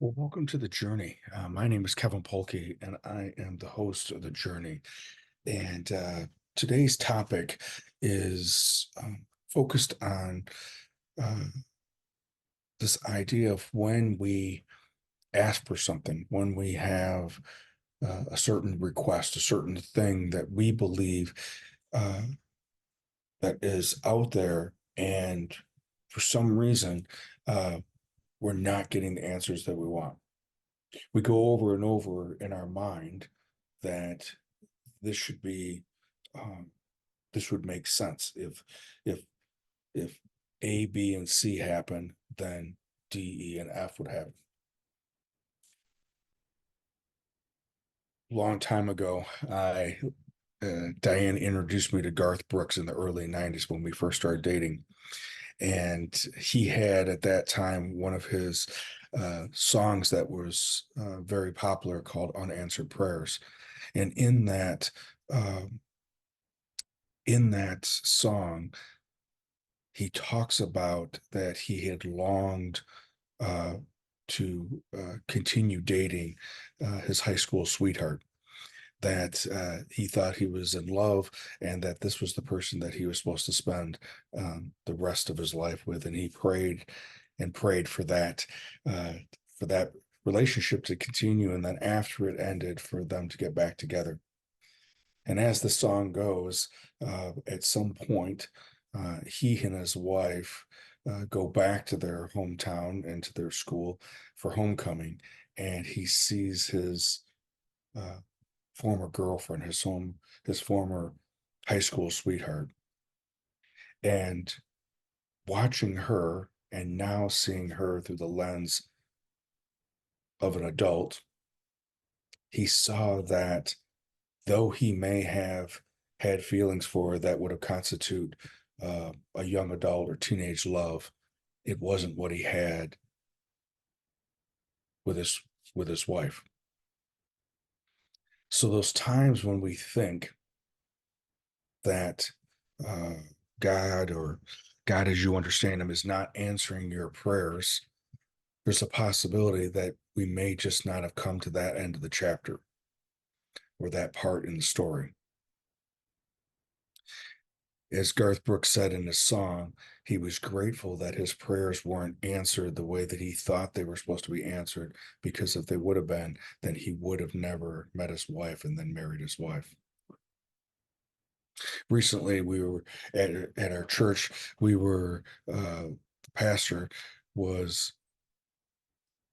Well, welcome to the journey. My name is Kevin Polky, and I am the host of the journey. And today's topic is focused on uh, this idea of when we ask for something, when we have a certain request, a certain thing that we believe uh, that is out there, and for some reason, uh, we're not getting the answers that we want. We go over and over in our mind that this should be um, this would make sense if if A, B, and C happen, then D, E, and F would happen. Long time ago, I Diane introduced me to Garth Brooks in the early 90s when we first started dating. And he had at that time one of his songs that was very popular called Unanswered Prayers. And um, in that song, he talks about that he had longed uh, to continue dating his high school sweetheart, that he thought he was in love and that this was the person that he was supposed to spend the rest of his life with. And he prayed and prayed uh, for that relationship to continue. And then after it ended, for them to get back together. And as the song goes, at some point, he and his wife go back to their hometown and to their school for homecoming, and he sees his uh, former girlfriend, his former high school sweetheart, and watching her and now seeing her through the lens of an adult, he saw that though he may have had feelings for her that would have constitute a young adult or teenage love, it wasn't what he had with his wife. So those times when we think that uh, God or God as you understand him is not answering your prayers, there's a possibility that we may just not have come to that end of the chapter or that part in the story. As Garth Brooks said in his song, he was grateful that his prayers weren't answered the way that he thought they were supposed to be answered, because if they would have been, then he would have never met his wife and then married his wife. Recently, we were at our church, the pastor was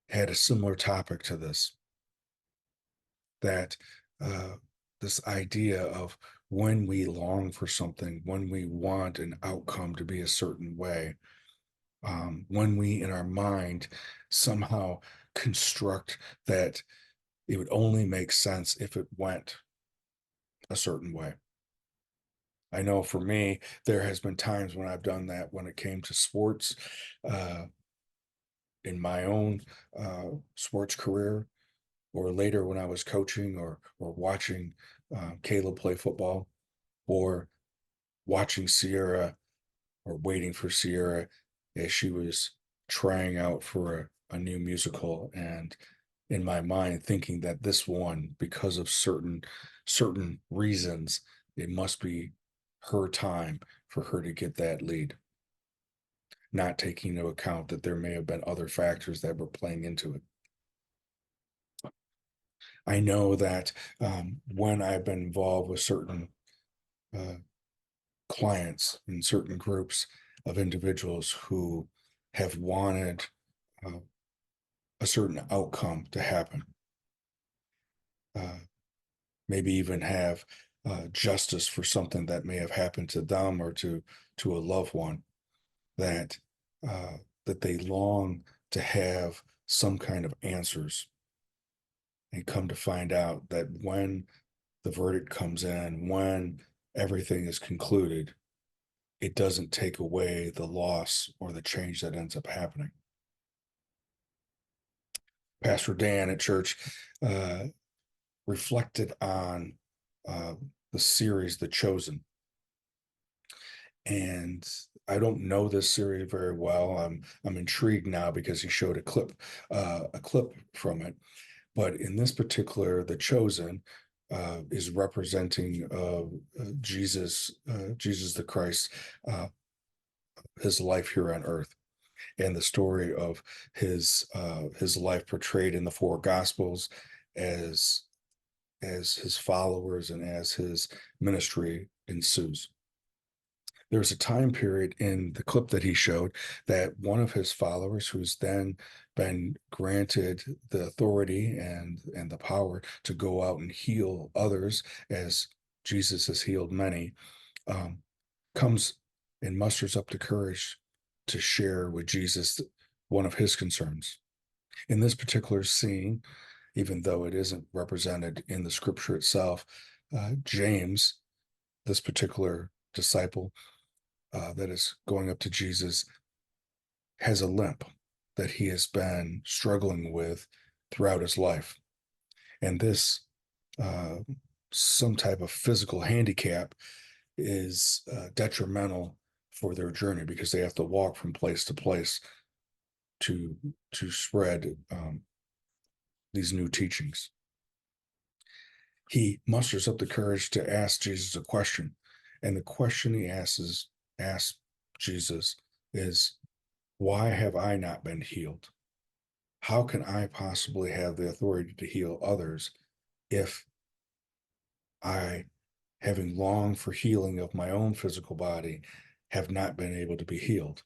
had a similar topic to this, that uh, this idea of when we long for something, when we want an outcome to be a certain way, when we in our mind somehow construct that it would only make sense if it went a certain way. I know for me, there has been times when I've done that when it came to sports, uh, in my own sports career, or later when I was coaching or watching Caleb play football, or watching Sierra or waiting for Sierra as she was trying out for a new musical, and in my mind thinking that this one, because of certain reasons, it must be her time for her to get that lead, not taking into account that there may have been other factors that were playing into it. I know that when I've been involved with certain uh, clients in certain groups of individuals who have wanted uh, a certain outcome to happen, uh, maybe even have justice for something that may have happened to them or to a loved one, that uh, that they long to have some kind of answers, and come to find out that when the verdict comes in, when everything is concluded, it doesn't take away the loss or the change that ends up happening. Pastor Dan at church reflected on uh, the series The Chosen, and I don't know this series very well. I'm intrigued now because he showed a clip from it. But in this particular, The Chosen is representing Jesus the Christ, uh, his life here on earth, and the story of his life portrayed in the four Gospels as his followers and as his ministry ensues. There's a time period in the clip that he showed that one of his followers, who's then been granted the authority and the power to go out and heal others, as Jesus has healed many, um, comes and musters up the courage to share with Jesus one of his concerns. In this particular scene, even though it isn't represented in the scripture itself, James, this particular disciple that is going up to Jesus, has a limp that he has been struggling with throughout his life. And this, uh, some type of physical handicap, is detrimental for their journey because they have to walk from place to place to spread these new teachings. He musters up the courage to ask Jesus a question, and the question he asks Jesus is, "Why have I not been healed? How can I possibly have the authority to heal others if I, having longed for healing of my own physical body, have not been able to be healed?"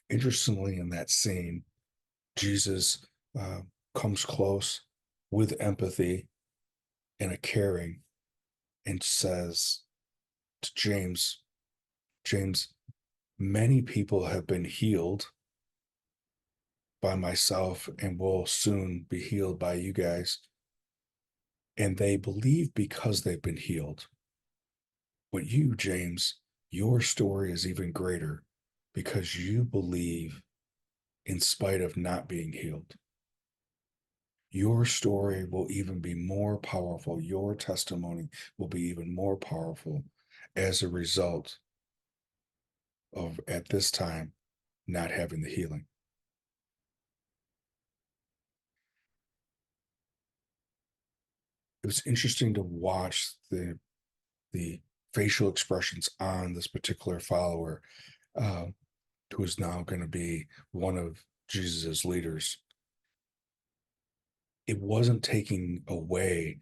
Interestingly, in that scene, Jesus uh, comes close with empathy and a caring and says to James, James, many people have been healed by myself and will soon be healed by you guys. And they believe because they've been healed. But you, James, your story is even greater because you believe in spite of not being healed. Your story will even be more powerful. Your testimony will be even more powerful as a result of, at this time, not having the healing. It was interesting to watch the facial expressions on this particular follower, uh, who is now going to be one of Jesus's leaders. It wasn't taking away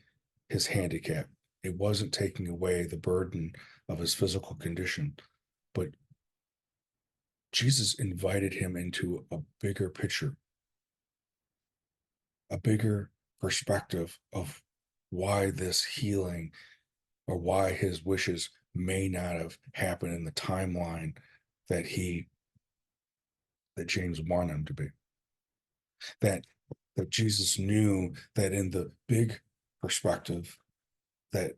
his handicap. It wasn't taking away the burden of his physical condition, but Jesus invited him into a bigger picture, a bigger perspective of why this healing or why his wishes may not have happened in the timeline that James wanted him to be. That Jesus knew that in the big perspective, that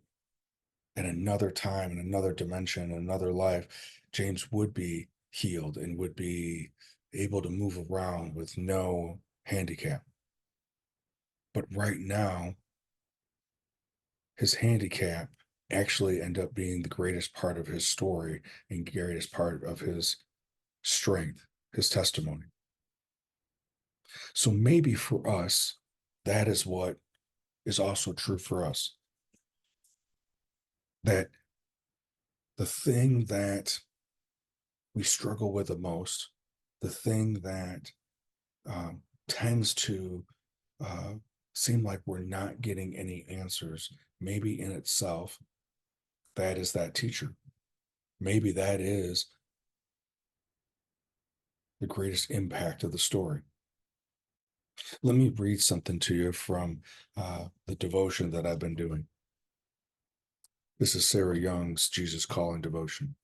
in another time, in another dimension, in another life, James would be healed and would be able to move around with no handicap. But right now, his handicap actually ended up being the greatest part of his story and greatest part of his strength, his testimony. So maybe for us, that is what is also true for us. That the thing that we struggle with the most, the thing that tends to uh, seem like we're not getting any answers, maybe in itself, that is that teacher. Maybe that is the greatest impact of the story. Let me read something to you from the devotion that I've been doing. This is Sarah Young's Jesus Calling devotion.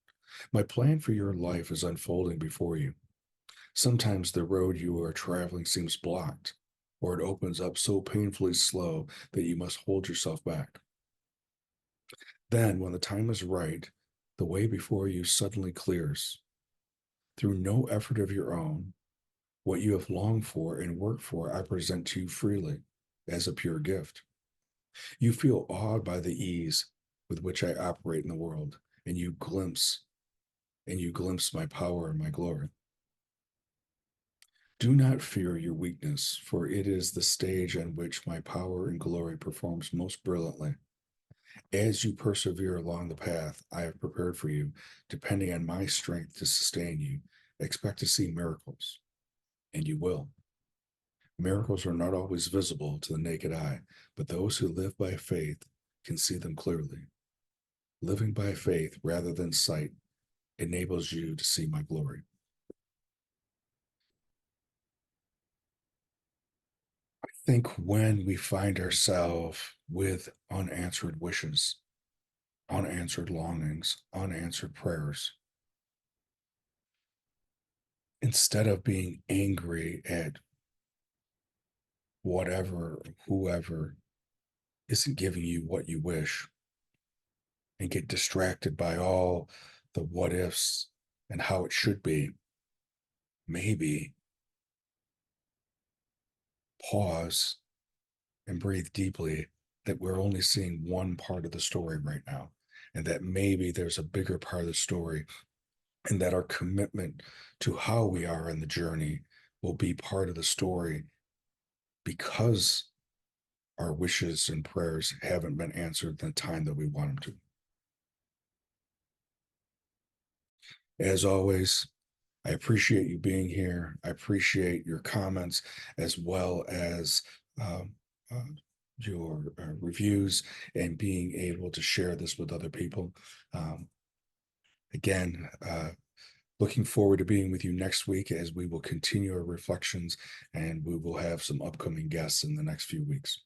My plan for your life is unfolding before you. Sometimes the road you are traveling seems blocked, or it opens up so painfully slow that you must hold yourself back. Then, when the time is right, the way before you suddenly clears. Through no effort of your own, what you have longed for and worked for, I present to you freely as a pure gift. You feel awed by the ease with which I operate in the world, and you glimpse and you glimpse my power and my glory. Do not fear your weakness, for it is the stage on which my power and glory performs most brilliantly. As you persevere along the path I have prepared for you, depending on my strength to sustain you, expect to see miracles, and you will. Miracles are not always visible to the naked eye, but those who live by faith can see them clearly. Living by faith rather than sight enables you to see my glory. I think when we find ourselves with unanswered wishes, unanswered longings, unanswered prayers, instead of being angry at whatever, whoever isn't giving you what you wish, and get distracted by all the what ifs and how it should be, maybe pause and breathe deeply that we're only seeing one part of the story right now, and that maybe there's a bigger part of the story, and that our commitment to how we are in the journey will be part of the story because our wishes and prayers haven't been answered in the time that we want them to. As always, I appreciate you being here. I appreciate your comments as well as uh, your reviews and being able to share this with other people. Um, again, looking forward to being with you next week as we will continue our reflections and we will have some upcoming guests in the next few weeks.